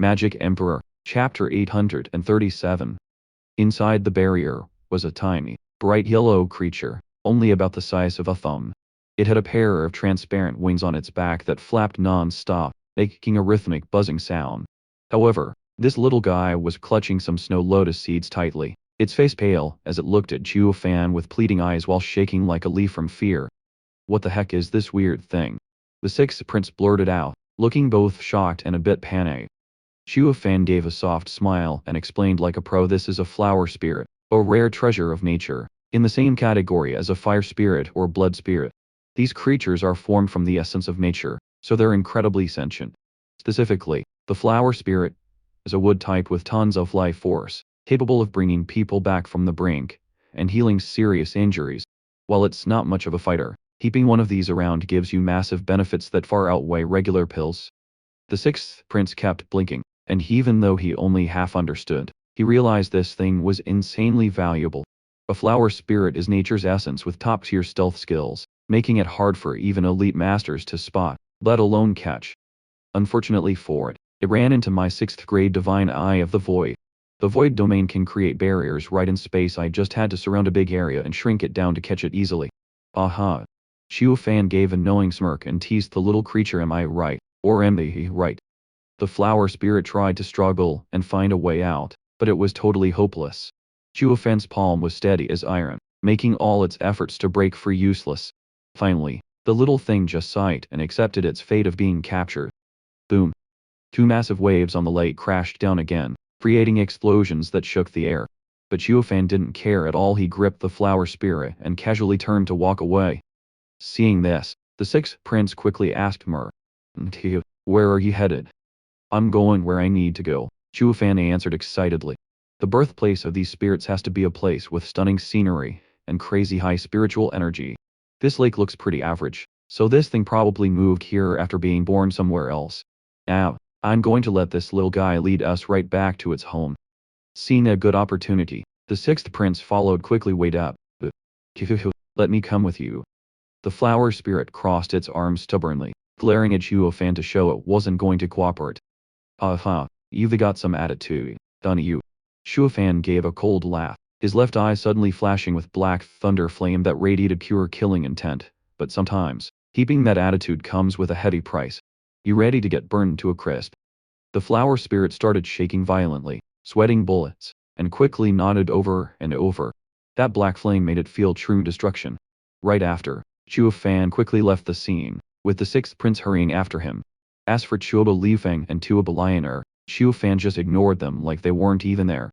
Magic Emperor, Chapter 837. Inside the barrier was a tiny, bright yellow creature, only about the size of a thumb. It had a pair of transparent wings on its back that flapped non-stop, making a rhythmic buzzing sound. However, this little guy was clutching some snow lotus seeds tightly, its face pale as it looked at Chuo Fan with pleading eyes while shaking like a leaf from fear. "What the heck is this weird thing?" the sixth prince blurted out, looking both shocked and a bit panicked. Chuo Fan gave a soft smile and explained like a pro, "This is a flower spirit, a rare treasure of nature, in the same category as a fire spirit or blood spirit. These creatures are formed from the essence of nature, so they're incredibly sentient. Specifically, the flower spirit is a wood type with tons of life force, capable of bringing people back from the brink and healing serious injuries. While it's not much of a fighter, keeping one of these around gives you massive benefits that far outweigh regular pills." The sixth prince kept blinking, and even though he only half understood, he realized this thing was insanely valuable. A flower spirit is nature's essence with top-tier stealth skills, making it hard for even elite masters to spot, let alone catch. Unfortunately for it, it ran into my 6th grade divine eye of the void. The void domain can create barriers right in space. I just had to surround a big area and shrink it down to catch it easily. Aha. Chuo Fan gave a knowing smirk and teased the little creature. "Am I right, or am I right?" The flower spirit tried to struggle and find a way out, but it was totally hopeless. Chuo Fan's palm was steady as iron, making all its efforts to break free useless. Finally, the little thing just sighed and accepted its fate of being captured. Boom. Two massive waves on the lake crashed down again, creating explosions that shook the air. But Chuo Fan didn't care at all. He gripped the flower spirit and casually turned to walk away. Seeing this, the sixth prince quickly asked Mer, "Where are you headed?" "I'm going where I need to go," Chuo Fan answered excitedly. "The birthplace of these spirits has to be a place with stunning scenery and crazy high spiritual energy. This lake looks pretty average, so this thing probably moved here after being born somewhere else. Now, I'm going to let this little guy lead us right back to its home." Seeing a good opportunity, the sixth prince followed quickly. "Wait up. Let me come with you." The flower spirit crossed its arms stubbornly, glaring at Chuo Fan to show it wasn't going to cooperate. "Aha, you've got some attitude, don't you?" Chuo Fan gave a cold laugh, his left eye suddenly flashing with black thunder flame that radiated pure killing intent. "But sometimes, keeping that attitude comes with a heavy price. You ready to get burned to a crisp?" The flower spirit started shaking violently, sweating bullets, and quickly nodded over and over. That black flame made it feel true destruction. Right after, Chuo Fan quickly left the scene, with the sixth prince hurrying after him. As for Chuoba Lifeng and Tuoba Lioner, Chuo Fan just ignored them like they weren't even there.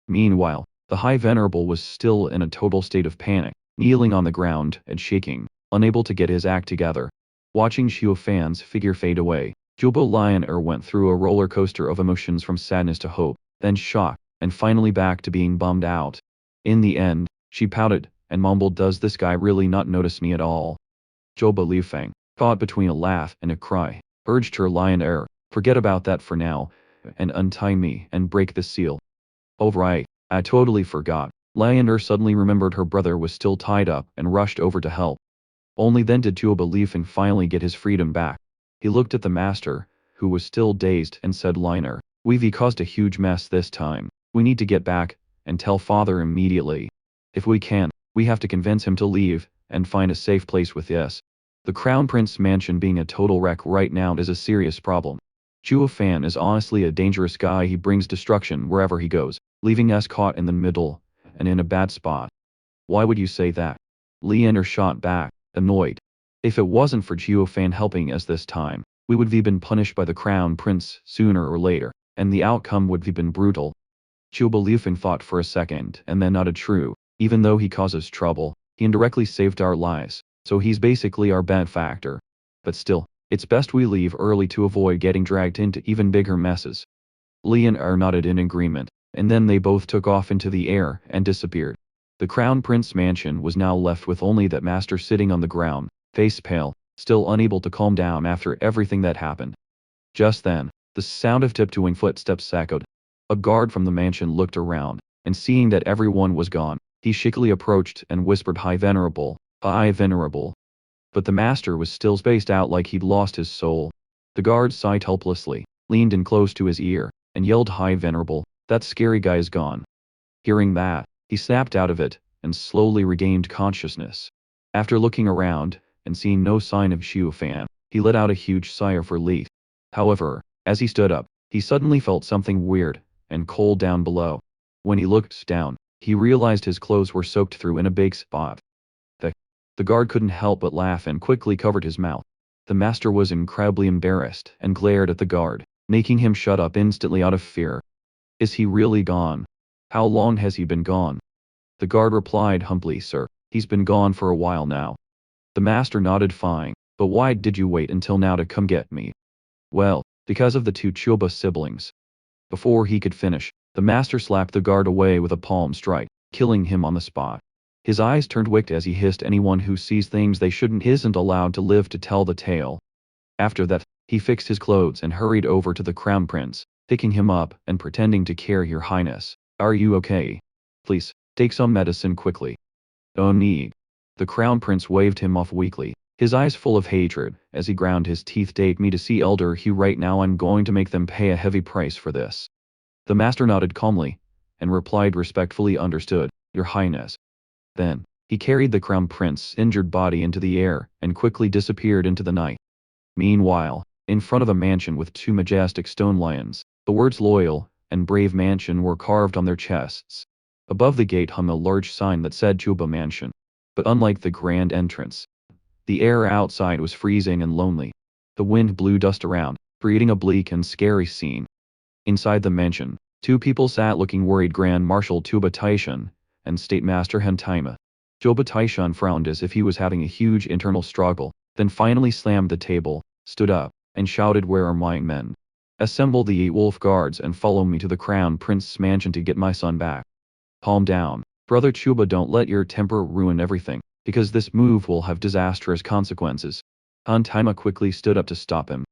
Meanwhile, the High Venerable was still in a total state of panic, kneeling on the ground and shaking, unable to get his act together. Watching Chuo Fan's figure fade away, Tuoba Lioner went through a roller coaster of emotions from sadness to hope, then shock, and finally back to being bummed out. In the end, she pouted and mumbled, "Does this guy really not notice me at all?" Tuoba Lifeng, caught between a laugh and a cry, urged her Lioner, "Forget about that for now, and untie me and break the seal." "Oh right, I totally forgot." Lioner suddenly remembered her brother was still tied up and rushed over to help. Only then did Tuoba Lifeng finally get his freedom back. He looked at the master, who was still dazed, and said, "Lioner, we've caused a huge mess this time. We need to get back and tell father immediately. If we can, we have to convince him to leave and find a safe place with us. The Crown Prince Mansion being a total wreck right now is a serious problem. Chuo Fan is honestly a dangerous guy. He brings destruction wherever he goes, leaving us caught in the middle and in a bad spot." "Why would you say that?" Lioner shot back, annoyed. "If it wasn't for Chuo Fan helping us this time, we would have been punished by the Crown Prince sooner or later, and the outcome would have been brutal." Tuoba Lifeng thought for a second and then nodded. "True, even though he causes trouble, he indirectly saved our lives, so he's basically our benefactor. But still, it's best we leave early to avoid getting dragged into even bigger messes." Lioner nodded in agreement, and then they both took off into the air and disappeared. The Crown Prince Mansion was now left with only that master sitting on the ground, face pale, still unable to calm down after everything that happened. Just then, the sound of tiptoeing footsteps echoed. A guard from the mansion looked around, and seeing that everyone was gone, he shakily approached and whispered, "High Venerable, High Venerable." But the master was still spaced out like he'd lost his soul. The guard sighed helplessly, leaned in close to his ear, and yelled, "Hi Venerable, that scary guy is gone." Hearing that, he snapped out of it, and slowly regained consciousness. After looking around, and seeing no sign of Xiu Fan, he let out a huge sigh of relief. However, as he stood up, he suddenly felt something weird and cold down below. When he looked down, he realized his clothes were soaked through in a big spot. The guard couldn't help but laugh and quickly covered his mouth. The master was incredibly embarrassed and glared at the guard, making him shut up instantly out of fear. "Is he really gone? How long has he been gone?" The guard replied humbly, "Sir, he's been gone for a while now." The master nodded, "Fine, but why did you wait until now to come get me?" "Well, because of the two Chuba siblings." Before he could finish, the master slapped the guard away with a palm strike, killing him on the spot. His eyes turned wicked as he hissed, "Anyone who sees things they shouldn't isn't allowed to live to tell the tale." After that, he fixed his clothes and hurried over to the crown prince, picking him up and pretending to care. "Your Highness, are you okay? Please, take some medicine quickly." "Oh need." The crown prince waved him off weakly, his eyes full of hatred, as he ground his teeth. "Take me to see Elder Hugh right now. I'm going to make them pay a heavy price for this." The master nodded calmly, and replied respectfully, "Understood, Your Highness." Then, he carried the crown prince's injured body into the air, and quickly disappeared into the night. Meanwhile, in front of a mansion with two majestic stone lions, the words "Loyal" and "Brave Mansion" were carved on their chests. Above the gate hung a large sign that said Chuba Mansion. But unlike the grand entrance, the air outside was freezing and lonely. The wind blew dust around, creating a bleak and scary scene. Inside the mansion, two people sat looking worried: Grand Marshal Tuba Taishan and State Master Hentaima. Tuba Taishan frowned as if he was having a huge internal struggle, then finally slammed the table, stood up, and shouted, "Where are my men? Assemble the 8 wolf guards and follow me to the crown prince's mansion to get my son back." "Calm down, brother Chuba, don't let your temper ruin everything, because this move will have disastrous consequences." Hentaima quickly stood up to stop him,